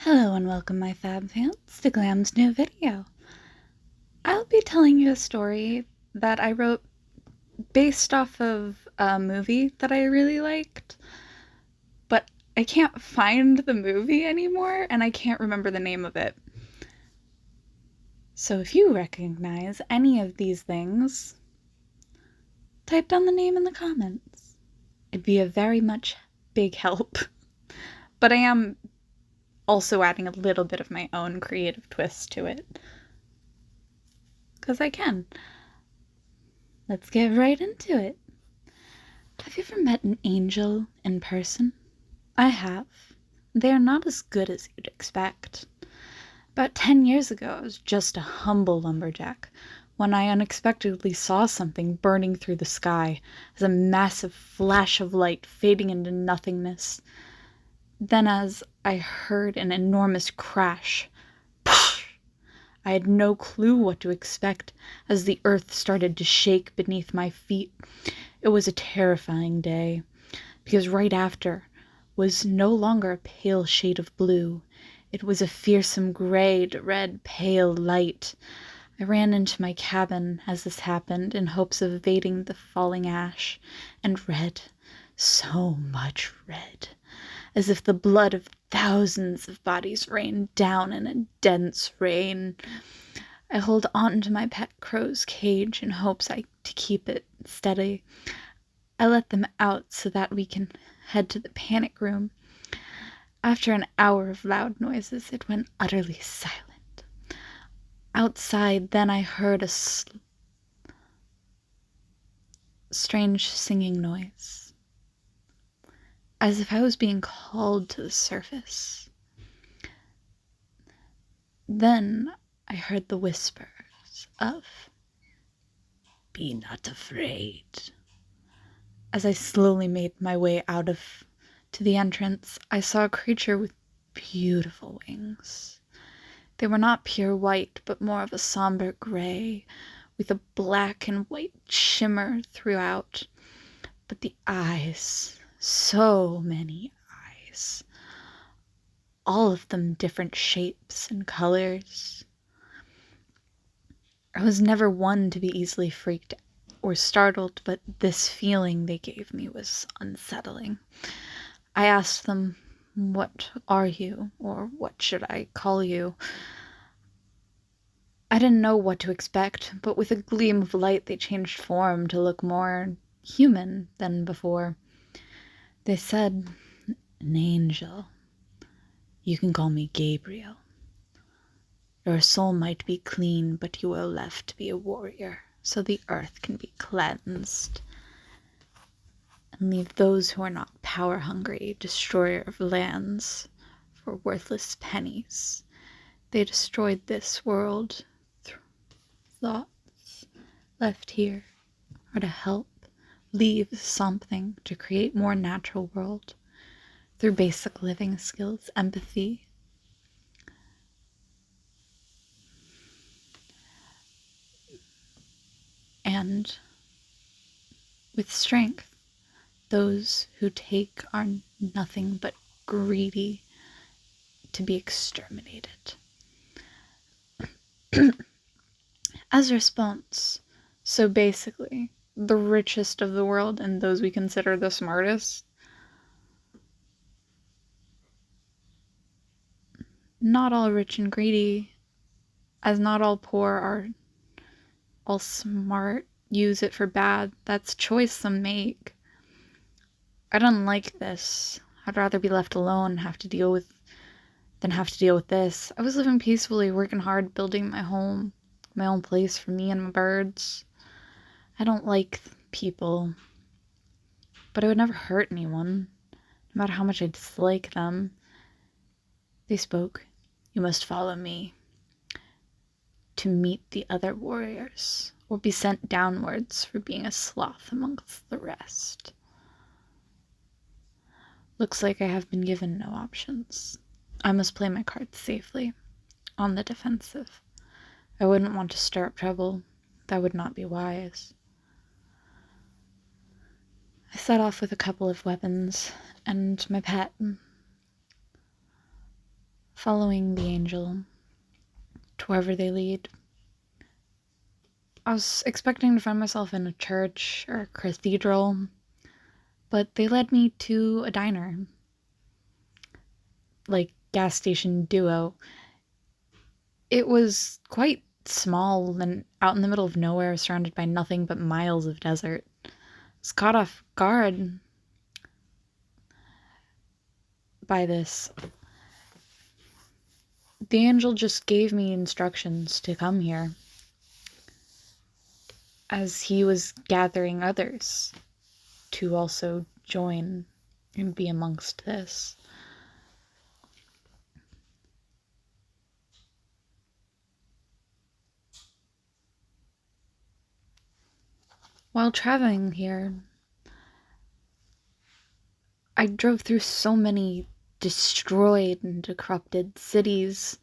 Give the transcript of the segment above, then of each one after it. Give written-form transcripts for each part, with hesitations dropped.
Hello and welcome, my fab fans, to Glam's new video. I'll be telling you a story that I wrote based off of a movie that I really liked, but I can't find the movie anymore and I can't remember the name of it. So if you recognize any of these things, type down the name in the comments. It'd be a very much big help. But I am also adding a little bit of my own creative twist to it. Because I can. Let's get right into it. Have you ever met an angel in person? I have. They are not as good as you'd expect. About 10 years ago, I was just a humble lumberjack when I unexpectedly saw something burning through the sky as a massive flash of light fading into nothingness. Then as I heard an enormous crash, I had no clue what to expect as the earth started to shake beneath my feet. It was a terrifying day, because right after was no longer a pale shade of blue. It was a fearsome gray to red pale light. I ran into my cabin as this happened in hopes of evading the falling ash, and red, so much red, as if the blood of thousands of bodies rained down in a dense rain. I hold on to my pet crow's cage in hopes to keep it steady. I let them out so that we can head to the panic room. After an hour of loud noises, it went utterly silent. Outside, then I heard a strange singing noise, as if I was being called to the surface. Then I heard the whispers of, "Be not afraid." As I slowly made my way to the entrance, I saw a creature with beautiful wings. They were not pure white, but more of a somber gray, with a black and white shimmer throughout. But the eyes, so many eyes, all of them different shapes and colors. I was never one to be easily freaked or startled, but this feeling they gave me was unsettling. I asked them, "What are you?" or "What should I call you?" I didn't know what to expect, but with a gleam of light they changed form to look more human than before. They said, "An angel. You can call me Gabriel. Your soul might be clean, but you were left to be a warrior, so the earth can be cleansed. And leave those who are not power-hungry, destroyer of lands, for worthless pennies. They destroyed this world. Thoughts left here are to help leave something to create more natural world through basic living skills, empathy, and with strength. Those who take are nothing but greedy to be exterminated." As a response, so basically, the richest of the world and those we consider the smartest, not all rich and greedy, as not all poor are all smart, use it for bad. That's choice some make. I don't like this. I'd rather be left alone than have to deal with this. I was living peacefully, working hard, building my home, my own place for me and my birds. I don't like people, but I would never hurt anyone, no matter how much I dislike them. They spoke, "You must follow me to meet the other warriors, or be sent downwards for being a sloth amongst the rest." Looks like I have been given no options. I must play my cards safely, on the defensive. I wouldn't want to stir up trouble. That would not be wise. I set off with a couple of weapons, and my pet following the angel to wherever they lead. I was expecting to find myself in a church or a cathedral, but they led me to a diner, like gas station duo. It was quite small and out in the middle of nowhere, surrounded by nothing but miles of desert. I was caught off guard by this. The angel just gave me instructions to come here, as he was gathering others to also join and be amongst this. While traveling here, I drove through so many destroyed and corrupted cities.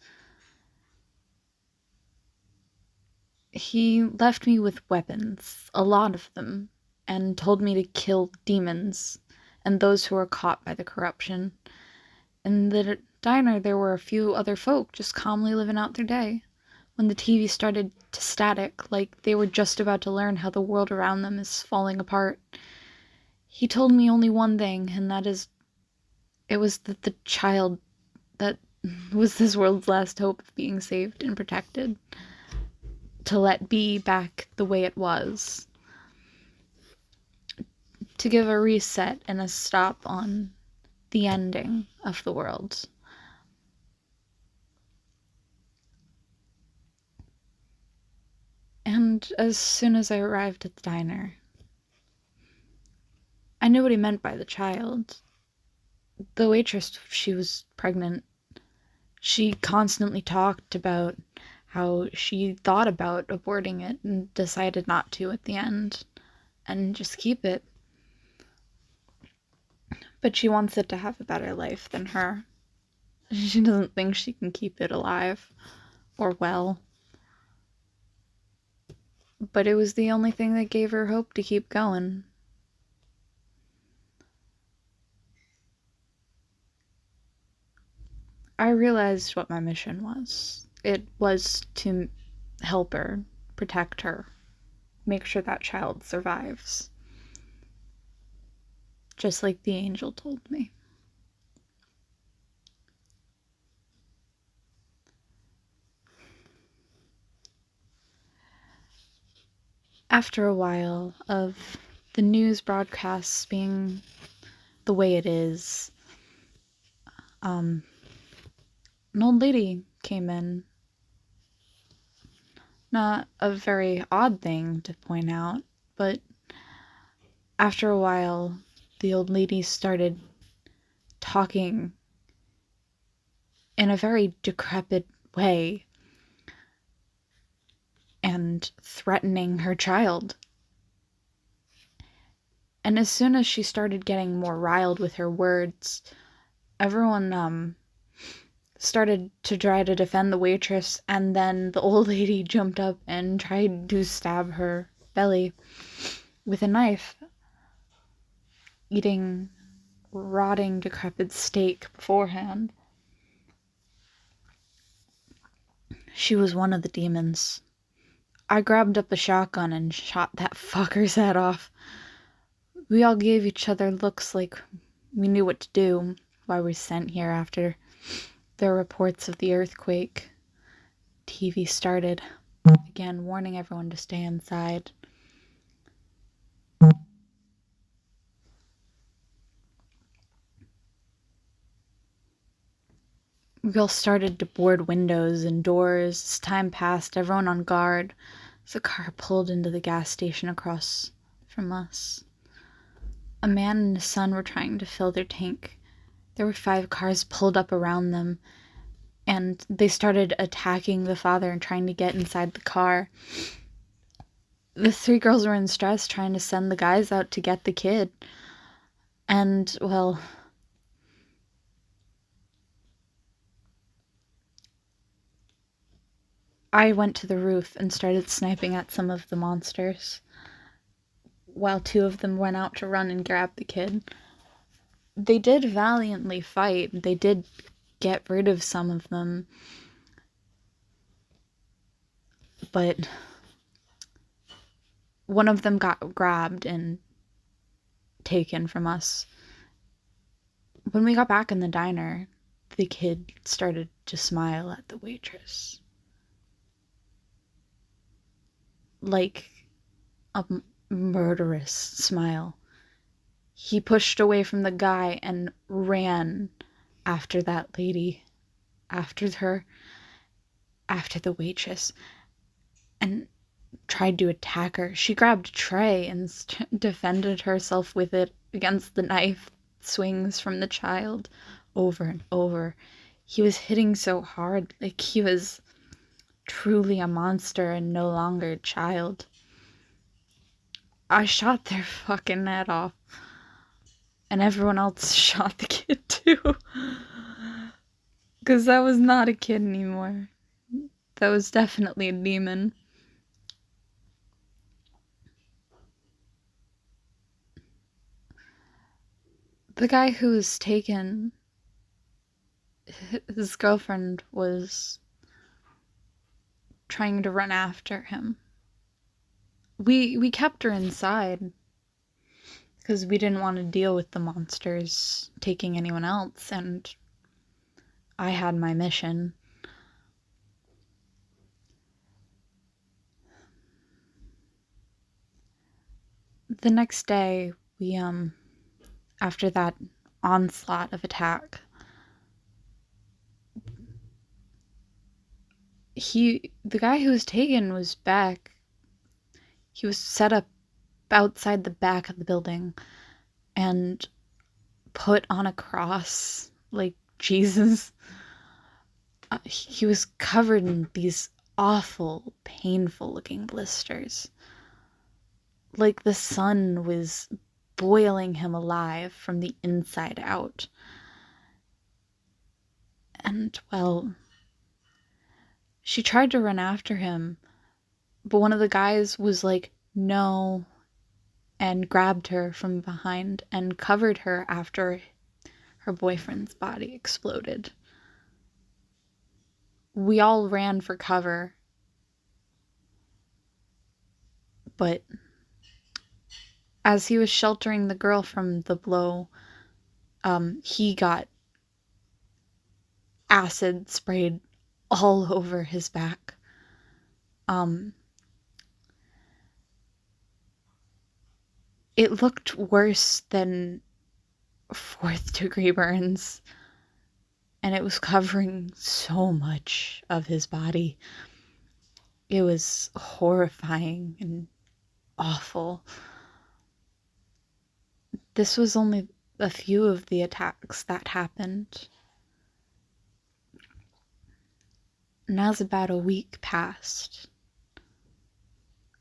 He left me with weapons, a lot of them, and told me to kill demons and those who were caught by the corruption. In the diner, there were a few other folk just calmly living out their day. When the TV started to static, like they were just about to learn how the world around them is falling apart, he told me only one thing, and that is, it was that the child that was this world's last hope of being saved and protected, to let be back the way it was. To give a reset and a stop on the ending of the world. And as soon as I arrived at the diner, I knew what he meant by the child. The waitress, she was pregnant. She constantly talked about how she thought about aborting it and decided not to at the end and just keep it. But she wants it to have a better life than her. She doesn't think she can keep it alive or well. But it was the only thing that gave her hope to keep going. I realized what my mission was. It was to help her, protect her, make sure that child survives. Just like the angel told me. After a while of the news broadcasts being the way it is, an old lady came in. Not a very odd thing to point out, but after a while, the old lady started talking in a very decrepit way and threatening her child. And as soon as she started getting more riled with her words, everyone started to try to defend the waitress, and then the old lady jumped up and tried to stab her belly with a knife, eating rotting, decrepit steak beforehand. She was one of the demons. I grabbed up a shotgun and shot that fucker's head off. We all gave each other looks like we knew what to do, why we were sent here after the reports of the earthquake. TV started again, warning everyone to stay inside. We all started to board windows and doors. As time passed, everyone on guard, as a car pulled into the gas station across from us. A man and his son were trying to fill their tank. There were 5 cars pulled up around them, and they started attacking the father and trying to get inside the car. The 3 girls were in stress, trying to send the guys out to get the kid. And, well, I went to the roof and started sniping at some of the monsters, while 2 of them went out to run and grab the kid. They did valiantly fight. They did get rid of some of them. But one of them got grabbed and taken from us. When we got back in the diner, the kid started to smile at the waitress. Like a murderous smile. He pushed away from the guy and ran after that lady, after the waitress, and tried to attack her. She grabbed a tray and defended herself with it against the knife swings from the child over and over. He was hitting so hard, like he was truly a monster and no longer a child. I shot their fucking head off. And everyone else shot the kid too. Because that was not a kid anymore. That was definitely a demon. The guy who was taken, his girlfriend was trying to run after him. We kept her inside because we didn't want to deal with the monsters taking anyone else, and I had my mission. The next day, we, after that onslaught of attack, the guy who was taken was back. He was set up outside the back of the building and put on a cross like Jesus. He was covered in these awful, painful looking blisters. Like the sun was boiling him alive from the inside out. And, well, she tried to run after him, but one of the guys was like, no, and grabbed her from behind and covered her after her boyfriend's body exploded. We all ran for cover, but as he was sheltering the girl from the blow, he got acid sprayed all over his back. It looked worse than 4th-degree burns, and it was covering so much of his body. It was horrifying and awful. This was only a few of the attacks that happened. And as about a week passed,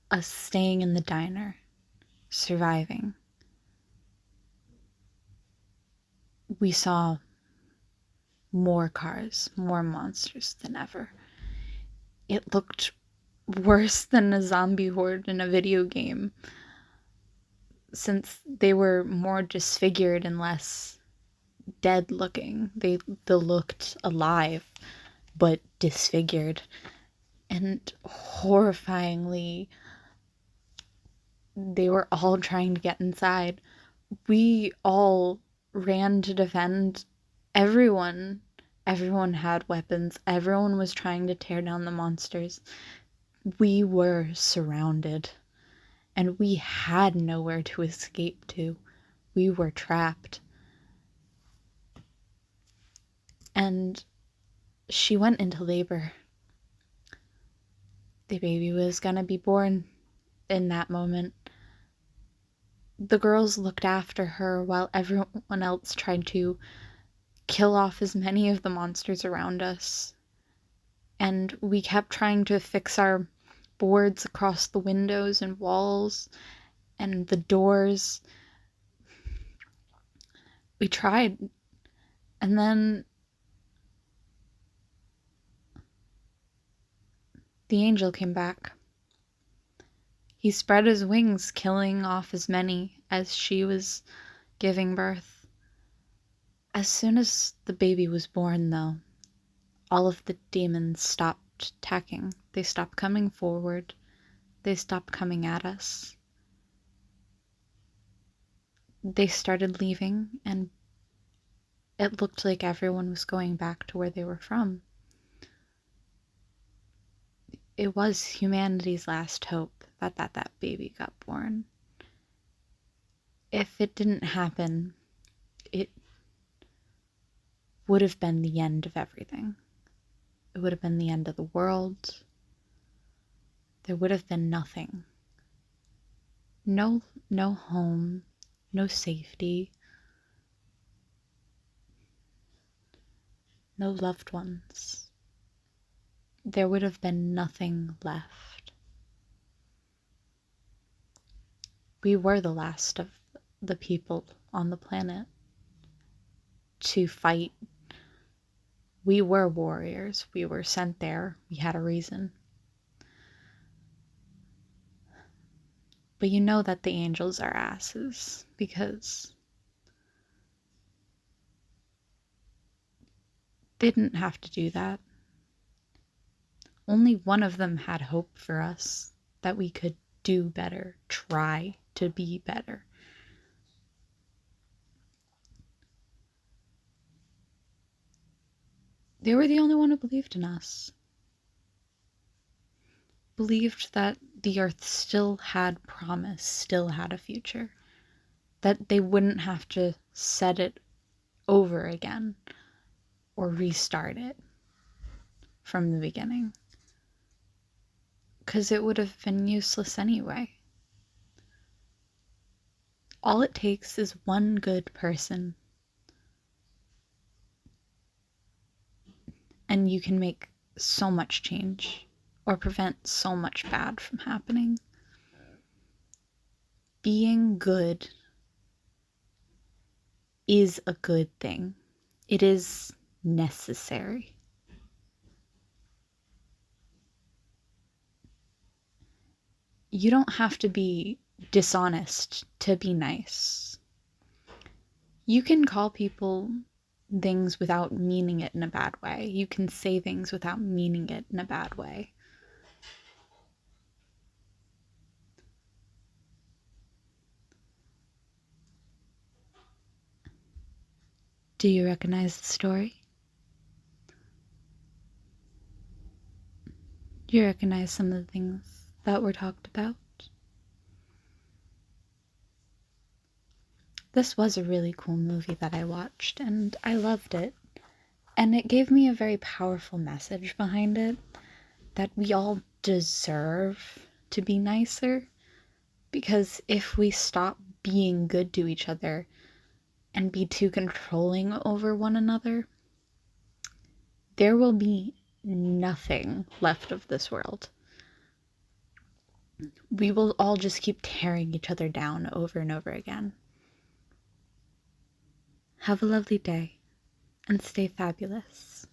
us staying in the diner, surviving, we saw more cars, more monsters than ever. It looked worse than a zombie horde in a video game, since they were more disfigured and less dead looking. They looked alive, but disfigured. And horrifyingly, they were all trying to get inside. We all ran to defend everyone. Everyone had weapons. Everyone was trying to tear down the monsters. We were surrounded, and we had nowhere to escape to. We were trapped. And she went into labor. The baby was gonna be born in that moment. The girls looked after her while everyone else tried to kill off as many of the monsters around us. And we kept trying to fix our boards across the windows and walls and the doors. We tried. And then the angel came back. He spread his wings, killing off as many as she was giving birth. As soon as the baby was born, though, all of the demons stopped attacking. They stopped coming forward. They stopped coming at us. They started leaving, and it looked like everyone was going back to where they were from. It was humanity's last hope that baby got born. If it didn't happen, it would have been the end of everything. It would have been the end of the world. There would have been nothing. No home, no safety, no loved ones. There would have been nothing left. We were the last of the people on the planet to fight. We were warriors. We were sent there. We had a reason. But you know that the angels are asses, because they didn't have to do that. Only one of them had hope for us, that we could do better, try to be better. They were the only one who believed in us. Believed that the earth still had promise, still had a future. That they wouldn't have to set it over again or restart it from the beginning. Because it would have been useless anyway. All it takes is one good person, and you can make so much change or prevent so much bad from happening. Being good is a good thing. It is necessary. You don't have to be dishonest to be nice. You can call people things without meaning it in a bad way. You can say things without meaning it in a bad way. Do you recognize the story? Do you recognize some of the things that were talked about? This was a really cool movie that I watched, and I loved it. And it gave me a very powerful message behind it, that we all deserve to be nicer. Because if we stop being good to each other and be too controlling over one another, there will be nothing left of this world. We will all just keep tearing each other down over and over again. Have a lovely day, and stay fabulous.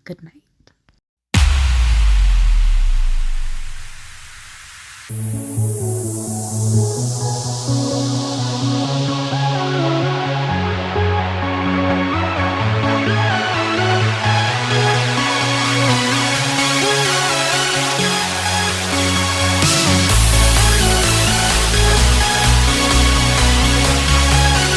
Good night.